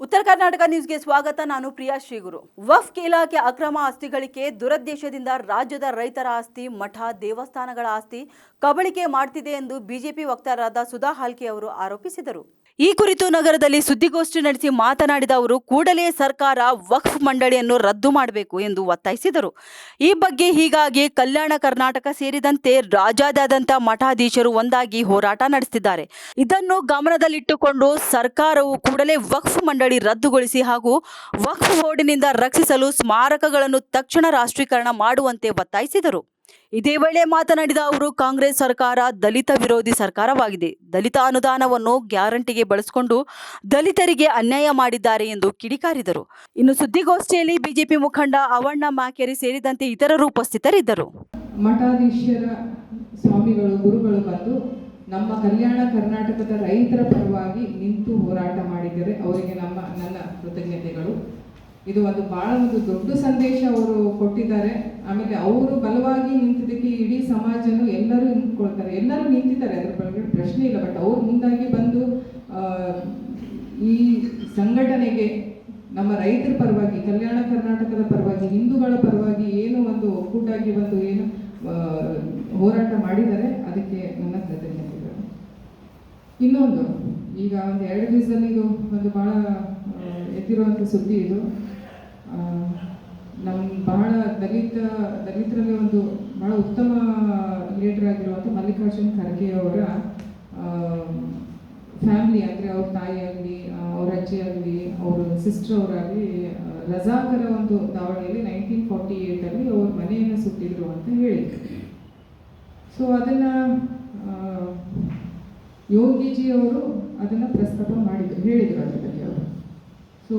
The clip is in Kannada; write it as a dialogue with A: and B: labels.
A: ಉತ್ತರ ಕರ್ನಾಟಕ ನ್ಯೂಸ್ಗೆ ಸ್ವಾಗತ. ನಾನು ಪ್ರಿಯಾ ಶ್ರೀಗುರು. ವಕ್ಫ್ ಇಲಾಖೆ ಅಕ್ರಮ ಆಸ್ತಿ ಗಳಿಕೆ, ದುರುದ್ದೇಶದಿಂದ ರಾಜ್ಯದ ರೈತರ ಆಸ್ತಿ, ಮಠ, ದೇವಸ್ಥಾನಗಳ ಆಸ್ತಿ ಕಬಳಿಕೆ ಮಾಡ್ತಿದೆ ಎಂದು ಬಿಜೆಪಿ ವಕ್ತಾರರಾದ ಸುಧಾ ಹಾಲ್ಕೆ ಅವರು ಆರೋಪಿಸಿದರು. ಈ ಕುರಿತು ನಗರದಲ್ಲಿ ಸುದ್ದಿಗೋಷ್ಠಿ ನಡೆಸಿ ಮಾತನಾಡಿದ ಅವರು, ಕೂಡಲೇ ಸರ್ಕಾರ ವಕ್ಫ್ ಮಂಡಳಿಯನ್ನು ರದ್ದು ಮಾಡಬೇಕು ಎಂದು ಒತ್ತಾಯಿಸಿದರು. ಈ ಬಗ್ಗೆ ಹೀಗಾಗಿ ಕಲ್ಯಾಣ ಕರ್ನಾಟಕ ಸೇರಿದಂತೆ ರಾಜ್ಯಾದ್ಯಂತ ಮಠಾಧೀಶರು ಒಂದಾಗಿ ಹೋರಾಟ ನಡೆಸುತ್ತಿದ್ದಾರೆ. ಇದನ್ನು ಗಮನದಲ್ಲಿಟ್ಟುಕೊಂಡು ಸರ್ಕಾರವು ಕೂಡಲೇ ವಕ್ಫ್ ಮಂಡಳಿ ರದ್ದುಗೊಳಿಸಿ ಹಾಗೂ ವಕ್ಫ್ ಬೋರ್ಡಿನಿಂದ ರಕ್ಷಿಸಲು ಸ್ಮಾರಕಗಳನ್ನು ತಕ್ಷಣ ರಾಷ್ಟ್ರೀಕರಣ ಮಾಡುವಂತೆ ಒತ್ತಾಯಿಸಿದರು. ಇದೇ ವೇಳೆ ಮಾತನಾಡಿದ ಅವರು, ಕಾಂಗ್ರೆಸ್ ಸರ್ಕಾರ ದಲಿತ ವಿರೋಧಿ ಸರ್ಕಾರವಾಗಿದೆ. ದಲಿತ ಅನುದಾನವನ್ನು ಗ್ಯಾರಂಟಿಗೆ ಬಳಸಿಕೊಂಡು ದಲಿತರಿಗೆ ಅನ್ಯಾಯ ಮಾಡಿದ್ದಾರೆ ಎಂದು ಕಿಡಿಕಾರಿದರು. ಇನ್ನು ಸುದ್ದಿಗೋಷ್ಠಿಯಲ್ಲಿ ಬಿಜೆಪಿ ಮುಖಂಡ ಅವಣ್ಣ ಮಾಕೇರಿ ಸೇರಿದಂತೆ ಇತರರು ಉಪಸ್ಥಿತರಿದ್ದರು.
B: ಮಠಾಧೀಶರ ಸ್ವಾಮಿಗಳು, ಗುರುಗಳು ಬಂದು ನಮ್ಮ ಕಲ್ಯಾಣ ಕರ್ನಾಟಕದ ರೈತರ ಪರವಾಗಿ ನಿಂತು ಹೋರಾಟ ಮಾಡಿದರೆ ಅವರಿಗೆ ನನ್ನ ಕೃತಜ್ಞತೆಗಳು. ಇದು ಬಹಳ ದೊಡ್ಡ ಸಂದೇಶ ಅವರು ಕೊಟ್ಟಿದ್ದಾರೆ. ಆಮೇಲೆ ಅವರು ಬಲವಾಗಿ ನಿಂತಿದ್ದಕ್ಕೆ ಇಡೀ ಸಮಾಜನು ಎಲ್ಲರೂ ನಿಂತ್ಕೊಳ್ತಾರೆ, ಎಲ್ಲರೂ ನಿಂತಿದ್ದಾರೆ, ಅದ್ರ ಬಗ್ಗೆ ಪ್ರಶ್ನೆ ಇಲ್ಲ. ಬಟ್ ಅವ್ರು ಮುಂದಾಗಿ ಬಂದು ಈ ಸಂಘಟನೆಗೆ ನಮ್ಮ ರೈತರ ಪರವಾಗಿ, ಕಲ್ಯಾಣ ಕರ್ನಾಟಕದ ಪರವಾಗಿ, ಹಿಂದೂಗಳ ಪರವಾಗಿ ಏನು ಒಕ್ಕೂಟಾಗಿ ಏನು ಹೋರಾಟ ಮಾಡಿದ್ದಾರೆ, ಅದಕ್ಕೆ ನನ್ನ ಕೃತಜ್ಞತೆಗಳು. ಇನ್ನೊಂದು, ಈಗ 2 ದಿವಸದಲ್ಲಿ ಇದು ಬಹಳ ಎದ್ದಿರುವಂಥ ಸುದ್ದಿ. ಇದು ನಮ್ಮ ಬಹಳ ದಲಿತರಲ್ಲಿ ಬಹಳ ಉತ್ತಮ ಲೀಡರ್ ಆಗಿರುವಂಥ ಮಲ್ಲಿಕಾರ್ಜುನ್ ಖರ್ಗೆ ಅವರ ಫ್ಯಾಮಿಲಿ, ಅಂದರೆ ಅವ್ರ ತಾಯಿ ಆಗಲಿ, ಅವ್ರ ಅಜ್ಜಿ ಆಗಲಿ, ಅವ್ರ ಸಿಸ್ಟರ್ ಅವರಾಗಲಿ ರಜಾಕರ ದಾವಣೆಯಲ್ಲಿ 1948 ಅವ್ರ ಮನೆಯನ್ನು ಸುಟ್ಟಿದ್ರು ಅಂತ ಹೇಳಿದ್ರು. ಸೊ ಅದನ್ನು ಯೋಗಿಜಿ ಅವರು ಅದನ್ನು ಪ್ರಸ್ತಾಪ ಹೇಳಿದರು.